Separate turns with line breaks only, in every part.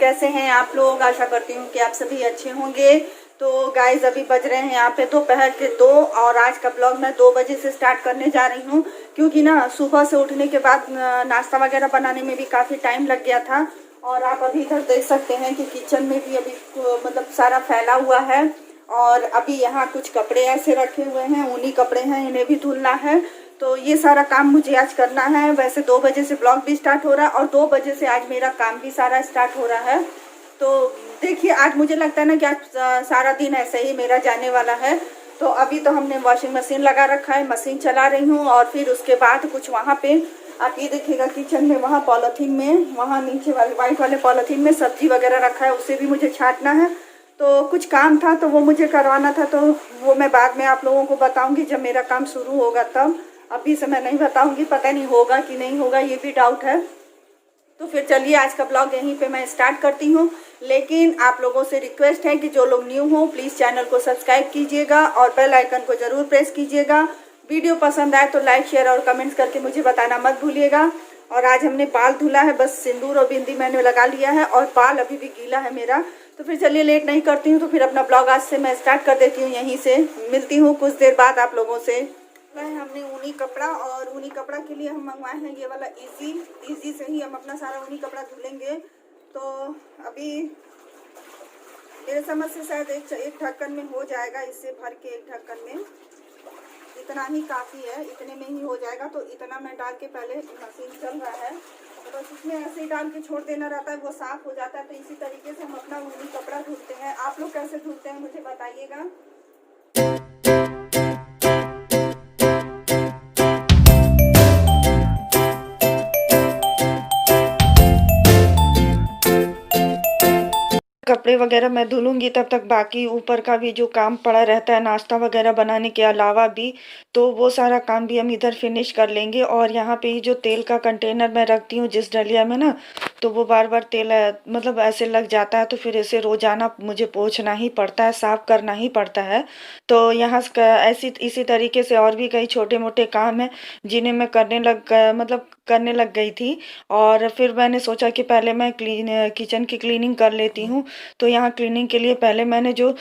कैसे हैं आप लोग। आशा करती हूँ कि आप सभी अच्छे होंगे। तो गाइज अभी बज रहे हैं यहाँ पे दोपहर के 2 और आज का ब्लॉग मैं 2 बजे से स्टार्ट करने जा रही हूँ, क्योंकि ना सुबह से उठने के बाद नाश्ता वगैरह बनाने में भी काफ़ी टाइम लग गया था। और आप अभी इधर देख सकते हैं कि किचन में भी अभी मतलब सारा फैला हुआ है। और अभी यहाँ कुछ कपड़े ऐसे रखे हुए हैं, ऊनी कपड़े हैं, इन्हें भी धुलना है। तो ये सारा काम मुझे आज करना है। वैसे 2 बजे से ब्लॉग भी स्टार्ट हो रहा है और 2 बजे से आज मेरा काम भी सारा स्टार्ट हो रहा है। तो देखिए आज मुझे लगता है ना कि आज सारा दिन ऐसे ही मेरा जाने वाला है। तो अभी तो हमने वॉशिंग मशीन लगा रखा है, मशीन चला रही हूँ। और फिर उसके बाद कुछ वहाँ पे आप ये देखिएगा किचन में, वहाँ पॉलीथीन में, वहाँ नीचे वाले वाइट वाले पॉलीथीन में सब्जी वगैरह रखा है, उसे भी मुझे छांटना है। तो कुछ काम था तो वो मुझे करवाना था, तो वो मैं बाद में आप लोगों को बताऊंगी जब मेरा काम शुरू होगा तब। अभी से मैं नहीं बताऊंगी, पता नहीं होगा कि नहीं होगा, ये भी डाउट है। तो फिर चलिए आज का ब्लॉग यहीं पे मैं स्टार्ट करती हूँ। लेकिन आप लोगों से रिक्वेस्ट है कि जो लोग न्यू हो प्लीज़ चैनल को सब्सक्राइब कीजिएगा और बेल आइकन को ज़रूर प्रेस कीजिएगा। वीडियो पसंद आए तो लाइक शेयर और कमेंट्स करके मुझे बताना मत भूलिएगा। और आज हमने बाल धुला है, बस सिंदूर और बिंदी मैंने लगा लिया है और बाल अभी भी गीला है मेरा। तो फिर चलिए लेट नहीं करती हूँ, तो फिर अपना ब्लॉग आज से मैं स्टार्ट कर देती हूँ। यहीं से मिलती हूँ कुछ देर बाद आप लोगों से। हमने ऊनी कपड़ा, और ऊनी कपड़ा के लिए हम मंगवाए हैं ये वाला इजी से ही हम अपना सारा ऊनी कपड़ा धुलेंगे। तो अभी मेरे समझ से शायद एक ढक्कन में हो जाएगा, इससे भर के एक ढक्कन में इतना ही काफ़ी है, इतने में ही हो जाएगा। तो इतना मैं डाल के, पहले मशीन चल रहा है तो बस उसमें ऐसे ही डाल के छोड़ देना रहता है, वो साफ़ हो जाता है। तो इसी तरीके से हम अपना ऊनी कपड़ा धुलते हैं। आप लोग कैसे धुलते हैं मुझे बताइएगा। कपड़े वगैरह मैं धुलूंगी तब तक बाकी ऊपर का भी जो काम पड़ा रहता है नाश्ता वगैरह बनाने के अलावा भी, तो वो सारा काम भी हम इधर फिनिश कर लेंगे। और यहाँ पे ही जो तेल का कंटेनर मैं रखती हूँ जिस डलिया में ना, तो वो बार बार तेल मतलब ऐसे लग जाता है, तो फिर इसे रोज़ाना मुझे पोंछना ही पड़ता है, साफ़ करना ही पड़ता है। तो यहाँ ऐसी इसी तरीके से और भी कई छोटे मोटे काम हैं जिन्हें मैं करने लग गई थी। और फिर मैंने सोचा कि पहले मैं किचन की क्लीनिंग कर लेती हूँ। तो यहाँ क्लीनिंग के लिए पहले मैंने जो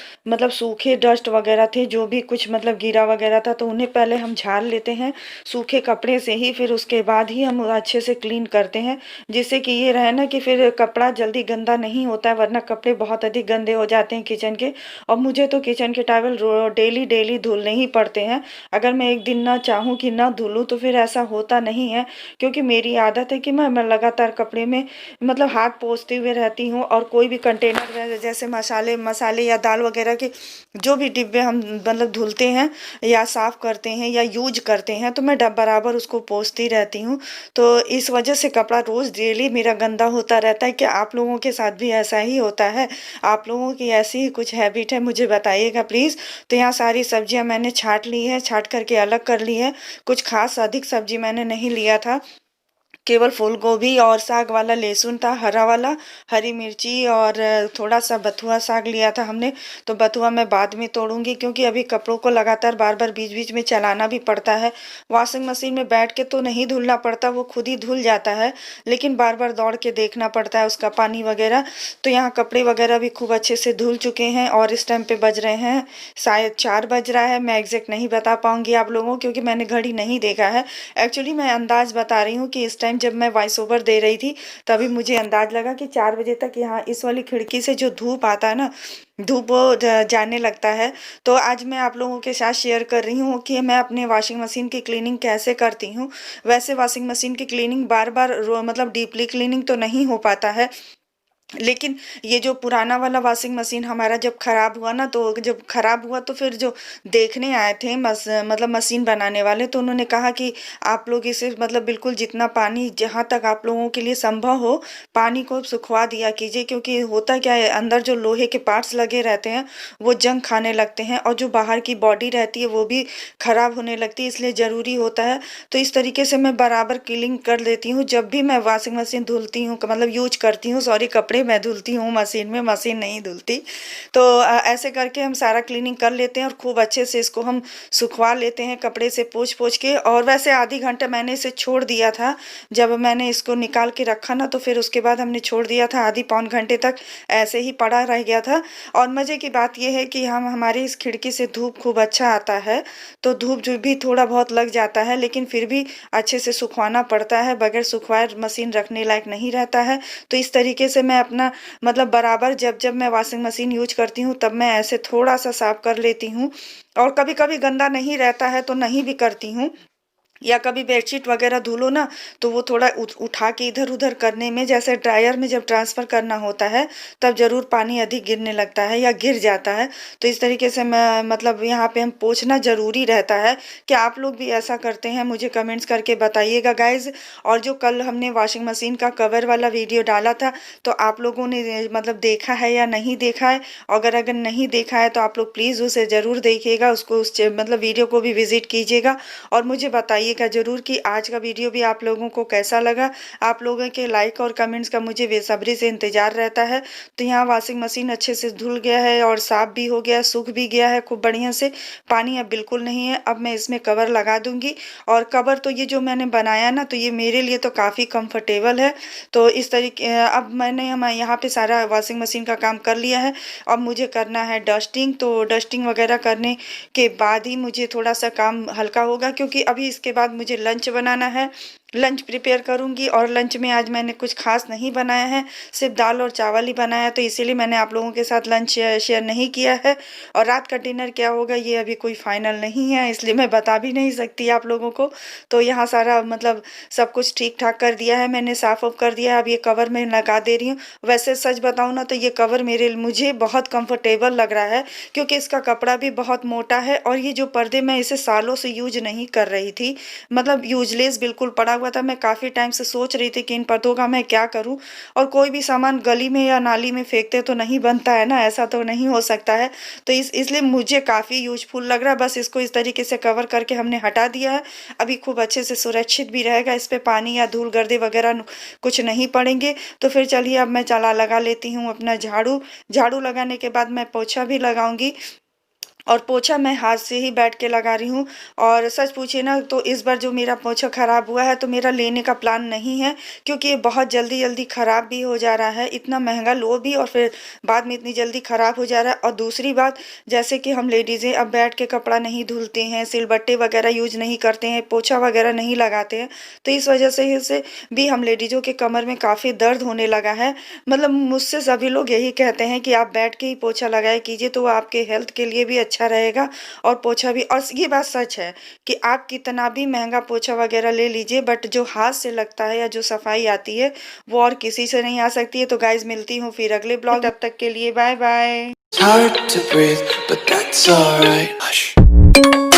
सूखे डस्ट वगैरह थे, जो भी कुछ गिरा वगैरह था, तो उन्हें पहले हम झाड़ लेते हैं सूखे कपड़े से ही। फिर उसके बाद ही हम अच्छे से क्लीन करते हैं, जिससे कि ये रहे ना कि फिर कपड़ा जल्दी गंदा नहीं होता है, वरना कपड़े बहुत अधिक गंदे हो जाते हैं किचन के। और मुझे तो किचन के टॉवल डेली धुलने ही पड़ते हैं। अगर मैं एक दिन ना चाहूँ कि ना धुलूँ तो फिर ऐसा होता नहीं है, क्योंकि मेरी आदत है कि मैं लगातार कपड़े में हाथ पोंछते हुए रहती हूँ। और कोई भी कंटेनर जैसे मसाले या दाल वगैरह के जो भी डिब्बे हम धुलते हैं या साफ़ करते हैं या यूज करते हैं, तो मैं बराबर उसको पोंछती रहती हूँ। तो इस वजह से कपड़ा रोज़ डेली मेरा गंदा होता रहता है। क्या आप लोगों के साथ भी ऐसा ही होता है? आप लोगों की ऐसी ही कुछ हैबिट है मुझे बताइएगा प्लीज़। तो यहाँ सारी सब्जियाँ मैंने छाँट ली है, छाँट करके अलग कर ली है। कुछ खास अधिक सब्जी मैंने नहीं लिया था, केवल फूल गोभी और साग वाला लहसुन था, हरा वाला, हरी मिर्ची और थोड़ा सा बथुआ साग लिया था हमने। तो बथुआ मैं बाद में तोड़ूंगी, क्योंकि अभी कपड़ों को लगातार बार बार बीच बीच में चलाना भी पड़ता है। वॉशिंग मशीन में बैठ के तो नहीं धुलना पड़ता, वो खुद ही धुल जाता है, लेकिन बार बार दौड़ के देखना पड़ता है उसका पानी वगैरह। तो यहाँ कपड़े वगैरह भी खूब अच्छे से धुल चुके हैं। और इस टाइम पे बज रहे हैं शायद 4 बज रहा है। मैं एग्जैक्ट नहीं बता पाऊंगी आप लोगों, क्योंकि मैंने घड़ी नहीं देखा है। एक्चुअली मैं अंदाज बता रही हूँ कि इस टाइम जब मैं वॉइस ओवर दे रही थी तभी मुझे अंदाज लगा कि 4 बजे तक यहाँ इस वाली खिड़की से जो धूप आता है ना, धूप वो जाने लगता है। तो आज मैं आप लोगों के साथ शेयर कर रही हूँ कि मैं अपने वॉशिंग मशीन की क्लीनिंग कैसे करती हूँ। वैसे वॉशिंग मशीन की क्लीनिंग बार बार डीपली क्लीनिंग तो नहीं हो पाता है, लेकिन ये जो पुराना वाला वॉशिंग मशीन हमारा जब ख़राब हुआ ना, तो जब ख़राब हुआ तो फिर जो देखने आए थे मशीन बनाने वाले, तो उन्होंने कहा कि आप लोग इसे बिल्कुल जितना पानी जहाँ तक आप लोगों के लिए संभव हो पानी को सुखवा दिया कीजिए, क्योंकि होता क्या है अंदर जो लोहे के पार्ट्स लगे रहते हैं वो जंग खाने लगते हैं और जो बाहर की बॉडी रहती है वो भी ख़राब होने लगती है, इसलिए ज़रूरी होता है। तो इस तरीके से मैं बराबर क्लीनिंग कर लेती हूँ जब भी मैं वॉशिंग मशीन धुलती हूँ, यूज करती हूँ, सॉरी, कपड़े कपड़े मैं धुलती हूँ मशीन में, मशीन नहीं धुलती। तो ऐसे करके हम सारा क्लीनिंग कर लेते हैं और खूब अच्छे से इसको हम सुखवा लेते हैं कपड़े से पोंछ-पोंछ के। और वैसे आधी घंटा मैंने इसे छोड़ दिया था, जब मैंने इसको निकाल के रखा ना तो फिर उसके बाद हमने छोड़ दिया था, आधी पौन घंटे तक ऐसे ही पड़ा रह गया था। और मज़े की बात ये है कि हम हमारी इस खिड़की से धूप खूब अच्छा आता है, तो धूप जो भी थोड़ा बहुत लग जाता है, लेकिन फिर भी अच्छे से सुखवाना पड़ता है, बगैर सुखवाए मशीन रखने लायक नहीं रहता है। तो इस तरीके से मैं अपना मतलब बराबर जब-जब मैं वॉशिंग मशीन यूज़ करती हूँ, तब मैं ऐसे थोड़ा-सा साफ कर लेती हूँ। और कभी-कभी गंदा नहीं रहता है, तो नहीं भी करती हूँ। या कभी बेडशीट वगैरह धुलो ना, तो वो थोड़ा उठा के इधर-उधर करने में, जैसे ड्रायर में जब ट्रांसफ़र करना होता है, तब ज़रूर पानी अधिक गिरने लगता है या गिर जाता है। तो इस तरीके से मैं मतलब यहाँ पे हम पोंछना ज़रूरी रहता है। क्या आप लोग भी ऐसा करते हैं? मुझे कमेंट्स करके बताइएगा गाइज़। और जो कल हमने वॉशिंग मशीन का कवर वाला वीडियो डाला था, तो आप लोगों ने मतलब देखा है या नहीं देखा है? अगर नहीं देखा है, तो आप लोग प्लीज़ उसे ज़रूर देखिएगा, उसको उस च मतलब वीडियो को भी विज़िट कीजिएगा और मुझे बताइएगा ज़रूर कि आज का वीडियो भी आप लोगों को कैसा लगा। आप लोगों के लाइक और कमेंट्स का मुझे बेसब्री से इंतज़ार रहता है। तो यहाँ वॉशिंग मशीन अच्छे से धुल गया है और साफ़ भी हो गया है, सूख भी गया है खूब बढ़िया से। पानी अब बिल्कुल नहीं है। अब मैं इसमें कवर लगा दूँगी। और कवर तो ये जो मैंने बनाया ना, तो ये मेरे लिए तो काफ़ी कम्फ़र्टेबल है। तो इस तरीके अब मैंने हम यहाँ पे सारा वॉशिंग मशीन का काम कर लिया है। अब मुझे करना है डस्टिंग, तो डस्टिंग वगैरह करने के बाद ही मुझे थोड़ा-सा काम हल्का होगा, क्योंकि अभी इसके बाद मुझे लंच बनाना है। लंच प्रिपेयर करूँगी और लंच में आज मैंने कुछ ख़ास नहीं बनाया है, सिर्फ़ दाल और चावल ही बनाया है, तो इसीलिए मैंने आप लोगों के साथ लंच शेयर नहीं किया है। और रात का डिनर क्या होगा ये अभी कोई फ़ाइनल नहीं है, इसलिए मैं बता भी नहीं सकती आप लोगों को। तो यहाँ सारा मतलब सब कुछ ठीक-ठाक कर दिया है मैंने, साफ़-वाफ़ कर दिया है, अब ये कवर मैं लगा दे रही हूँ। वैसे सच बताऊँ ना, तो ये कवर मुझे बहुत कम्फ़र्टेबल लग रहा है, क्योंकि इसका कपड़ा भी बहुत मोटा है और ये जो पर्दे मैं इसे सालों से यूज़ नहीं कर रही थी, मतलब यूज़लेस बिल्कुल पड़ा हुआ था। मैं काफ़ी टाइम से सोच रही थी कि इन पर्दों का मैं क्या करूँ, और कोई भी सामान गली में या नाली में फेंकते तो नहीं बनता है ना, ऐसा तो नहीं हो सकता है। तो इसलिए मुझे काफ़ी यूज़फुल लग रहा है। बस इसको इस तरीके से कवर करके हमने हटा दिया है। अभी खूब अच्छे से सुरक्षित भी रहेगा, इस पे पानी या धूल गर्दे वगैरह कुछ नहीं पड़ेंगे। तो फिर चलिए अब मैं चला लगा लेती हूँ अपना झाड़ू। झाड़ू लगाने के बाद मैं पोछा भी लगाऊँगी। और पोछा मैं हाथ से ही बैठ के लगा रही हूँ। और सच पूछिए ना, तो इस बार जो मेरा पोछा ख़राब हुआ है, तो मेरा लेने का प्लान नहीं है, क्योंकि ये बहुत जल्दी-जल्दी ख़राब भी हो जा रहा है। इतना महँगा लो भी और फिर बाद में इतनी जल्दी ख़राब हो जा रहा है। और दूसरी बात, जैसे कि हम लेडीज़ें अब बैठ के कपड़ा नहीं धुलते हैं, सिलबट्टे वग़ैरह यूज़ नहीं करते हैं, पोछा वग़ैरह नहीं लगाते हैं, तो इस वज़ह से भी हम लेडीज़ों के कमर में काफ़ी दर्द होने लगा है। मतलब मुझसे सभी लोग यही कहते हैं कि आप बैठ के ही पोछा लगाया कीजिए, तो वो आपके हेल्थ के लिए भी अच्छा रहेगा और पोछा भी। और ये बात सच है कि आप कितना भी महँगा पोछा वग़ैरह ले लीजिए, बट जो हाथ से लगता है या जो सफाई आती है, वो और किसी से नहीं आ सकती है। तो गाइज़ मिलती हूँ फिर अगले ब्लॉग में, तब तक के लिए bye bye.
It's hard to breathe, but that's alright. Hush.